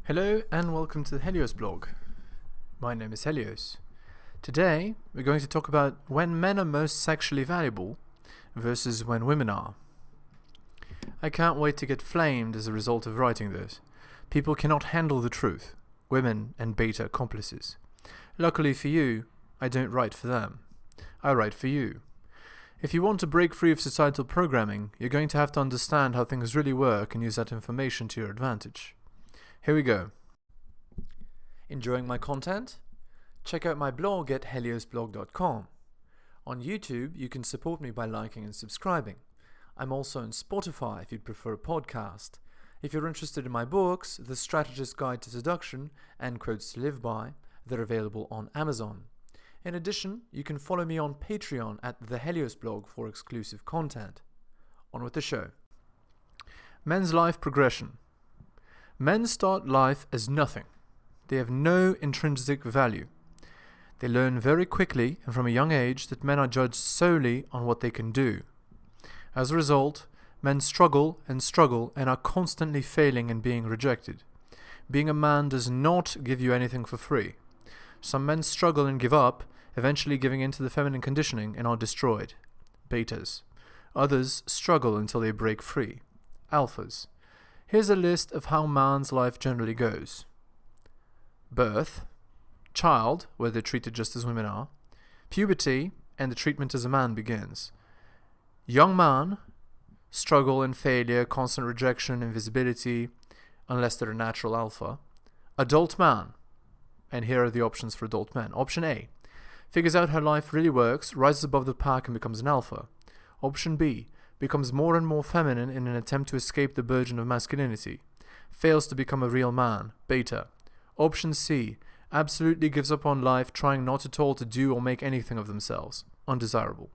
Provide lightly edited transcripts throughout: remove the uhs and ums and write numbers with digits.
Hello and welcome to the heliosblog. My name is Helios. Today we're going to talk about when men are most sexually valuable versus when women are. I can't wait to get flamed as a result of writing this. People cannot handle the truth. Women and beta accomplices. Luckily for you, I don't write for them. I write for you. If you want to break free of societal programming, you're going to have to understand how things really work and use that information to your advantage. Here we go. Enjoying my content? Check out my blog at heliosblog.com. On YouTube, you can support me by liking and subscribing. I'm also on Spotify if you'd prefer a podcast. If you're interested in my books, The Strategist Guide to Seduction and Quotes to Live By, they're available on Amazon. In addition, you can follow me on Patreon at theheliosblog for exclusive content. On with the show. Men's life progression. Men start life as nothing. They have no intrinsic value. They learn very quickly and from a young age that men are judged solely on what they can do. As a result, men struggle and are constantly failing and being rejected. Being a man does not give you anything for free. Some men struggle and give up, eventually giving in to the feminine conditioning and are destroyed. Betas. Others struggle until they break free. Alphas. Here's a list of how man's life generally goes. Birth. Child, where they're treated just as women are. Puberty, and the treatment as a man begins. Young man. Struggle and failure, constant rejection, invisibility, unless they're a natural alpha. Adult man. And here are the options for adult men. Option A. Figures out how life really works, rises above the pack and becomes an alpha. Option B. Becomes more and more feminine in an attempt to escape the burden of masculinity. Fails to become a real man. Beta. Option C. Absolutely gives up on life, trying not at all to do or make anything of themselves. Undesirable.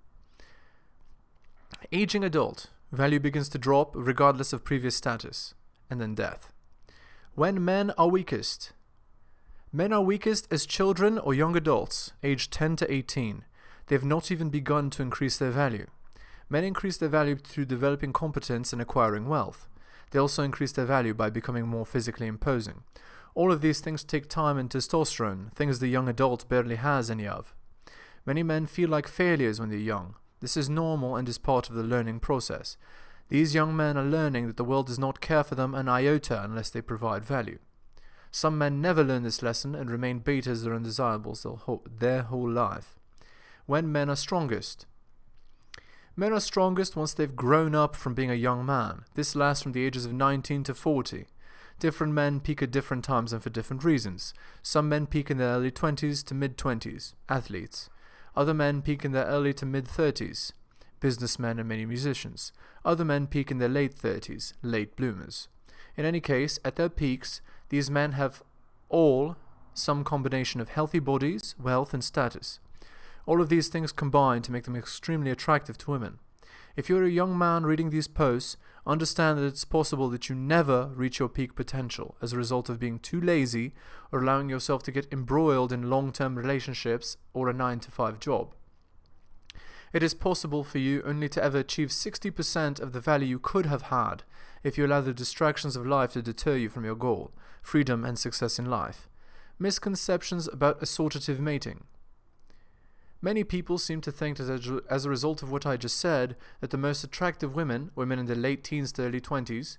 Aging adult. Value begins to drop regardless of previous status. And then death. When men are weakest. Men are weakest as children or young adults, aged 10 to 18. They have not even begun to increase their value. Men increase their value through developing competence and acquiring wealth. They also increase their value by becoming more physically imposing. All of these things take time and testosterone, things the young adult barely has any of. Many men feel like failures when they're young. This is normal and is part of the learning process. These young men are learning that the world does not care for them an iota unless they provide value. Some men never learn this lesson and remain betas or undesirables their whole life. When men are strongest. Men are strongest once they've grown up from being a young man. This lasts from the ages of 19 to 40. Different men peak at different times and for different reasons. Some men peak in their early 20s to mid-20s, athletes. Other men peak in their early to mid-30s, businessmen and many musicians. Other men peak in their late 30s, late bloomers. In any case, at their peaks, these men have all some combination of healthy bodies, wealth, and status. All of these things combine to make them extremely attractive to women. If you're a young man reading these posts, understand that it's possible that you never reach your peak potential as a result of being too lazy or allowing yourself to get embroiled in long-term relationships or a 9-to-5 job. It is possible for you only to ever achieve 60% of the value you could have had if you allow the distractions of life to deter you from your goal, freedom and success in life. Misconceptions about assortative mating. Many people seem to think that as a result of what I just said, that the most attractive women in their late teens to early 20s,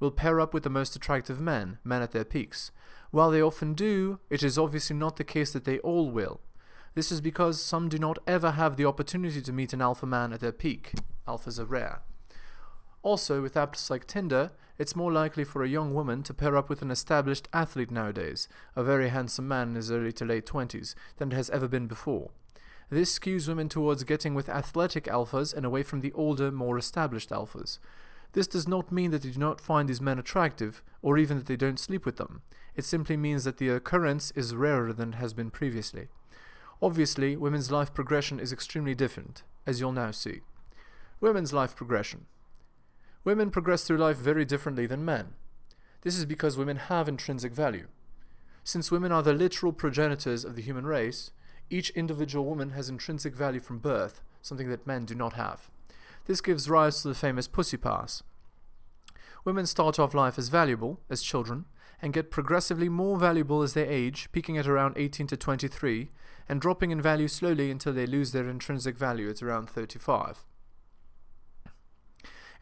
will pair up with the most attractive men at their peaks. While they often do, it is obviously not the case that they all will. This is because some do not ever have the opportunity to meet an alpha man at their peak. Alphas are rare. Also, with apps like Tinder, it's more likely for a young woman to pair up with an established athlete nowadays, a very handsome man in his early to late 20s, than it has ever been before. This skews women towards getting with athletic alphas and away from the older, more established alphas. This does not mean that they do not find these men attractive, or even that they don't sleep with them. It simply means that the occurrence is rarer than it has been previously. Obviously, women's life progression is extremely different, as you'll now see. Women's life progression. Women progress through life very differently than men. This is because women have intrinsic value. Since women are the literal progenitors of the human race, each individual woman has intrinsic value from birth, something that men do not have. This gives rise to the famous pussy pass. Women start off life as valuable, as children, and get progressively more valuable as they age, peaking at around 18 to 23, and dropping in value slowly until they lose their intrinsic value at around 35.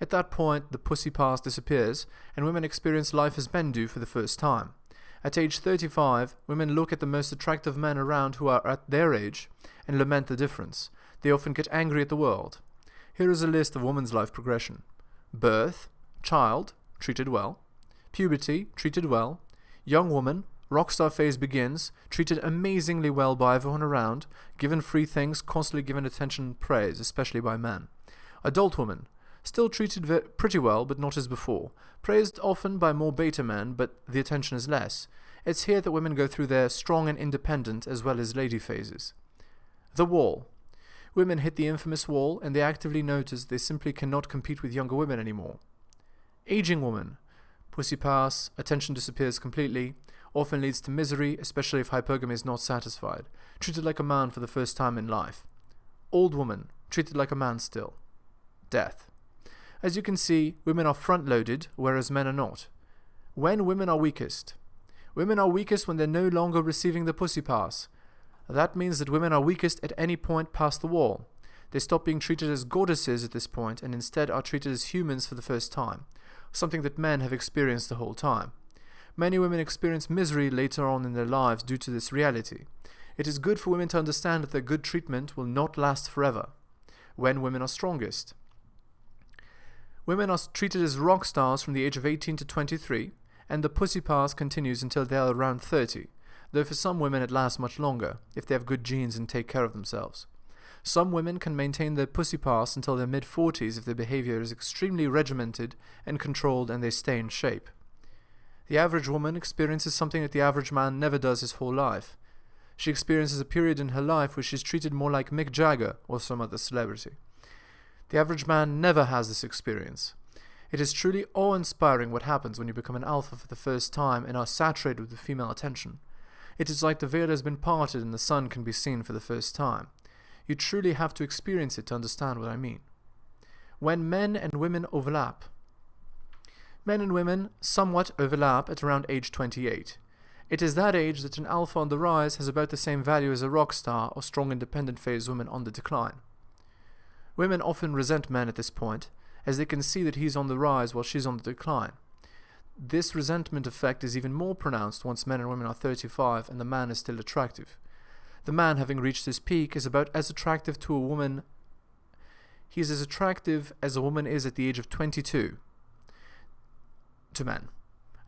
At that point, the pussy pass disappears, and women experience life as men do for the first time. At age 35, women look at the most attractive men around who are at their age and lament the difference. They often get angry at the world. Here is a list of women's life progression. Birth, child, treated well. Puberty, treated well. Young woman, rockstar phase begins, treated amazingly well by everyone around, given free things, constantly given attention and praise, especially by men. Adult woman, still treated pretty well, but not as before. Praised often by more beta men, but the attention is less. It's here that women go through their strong and independent as well as lady phases. The wall. Women hit the infamous wall, and they actively notice they simply cannot compete with younger women anymore. Aging woman. Pussy pass, attention disappears completely, often leads to misery, especially if hypergamy is not satisfied. Treated like a man for the first time in life. Old woman. Treated like a man still. Death. As you can see, women are front-loaded, whereas men are not. When women are weakest. Women are weakest when they're no longer receiving the pussy pass. That means that women are weakest at any point past the wall. They stop being treated as goddesses at this point and instead are treated as humans for the first time, something that men have experienced the whole time. Many women experience misery later on in their lives due to this reality. It is good for women to understand that their good treatment will not last forever. When women are strongest. Women are treated as rock stars from the age of 18 to 23, and the pussy pass continues until they are around 30, though for some women it lasts much longer, if they have good genes and take care of themselves. Some women can maintain their pussy pass until their mid-40s if their behavior is extremely regimented and controlled and they stay in shape. The average woman experiences something that the average man never does his whole life. She experiences a period in her life where she's treated more like Mick Jagger or some other celebrity. The average man never has this experience. It is truly awe-inspiring what happens when you become an alpha for the first time and are saturated with the female attention. It is like the veil has been parted and the sun can be seen for the first time. You truly have to experience it to understand what I mean. When men and women overlap. Men and women somewhat overlap at around age 28. It is that age that an alpha on the rise has about the same value as a rock star or strong independent phase woman on the decline. Women often resent men at this point, as they can see that he's on the rise while she's on the decline. This resentment effect is even more pronounced once men and women are 35 and the man is still attractive. The man, having reached his peak, is about as attractive to a woman. He is as attractive as a woman is at the age of 22 to men.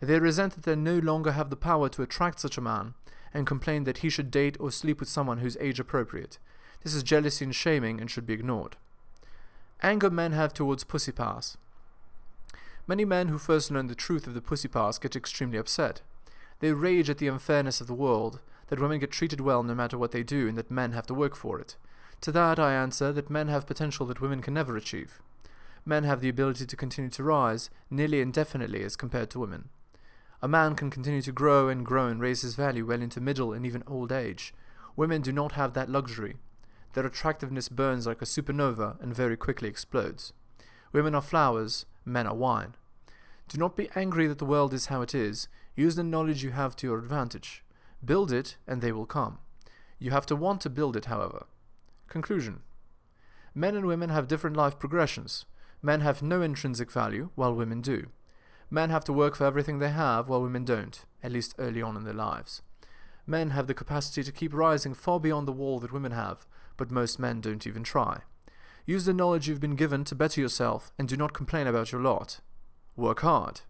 They resent that they no longer have the power to attract such a man and complain that he should date or sleep with someone who's age appropriate. This is jealousy and shaming and should be ignored. Anger men have towards pussy pass. Many men who first learn the truth of the pussy pass get extremely upset. They rage at the unfairness of the world, that women get treated well no matter what they do and that men have to work for it. To that I answer that men have potential that women can never achieve. Men have the ability to continue to rise nearly indefinitely as compared to women. A man can continue to grow and raise his value well into middle and even old age. Women do not have that luxury. Their attractiveness burns like a supernova and very quickly explodes. Women are flowers, men are wine. Do not be angry that the world is how it is. Use the knowledge you have to your advantage. Build it, and they will come. You have to want to build it, however. Conclusion. Men and women have different life progressions. Men have no intrinsic value, while women do. Men have to work for everything they have, while women don't, at least early on in their lives. Men have the capacity to keep rising far beyond the wall that women have, but most men don't even try. Use the knowledge you've been given to better yourself, and do not complain about your lot. Work hard.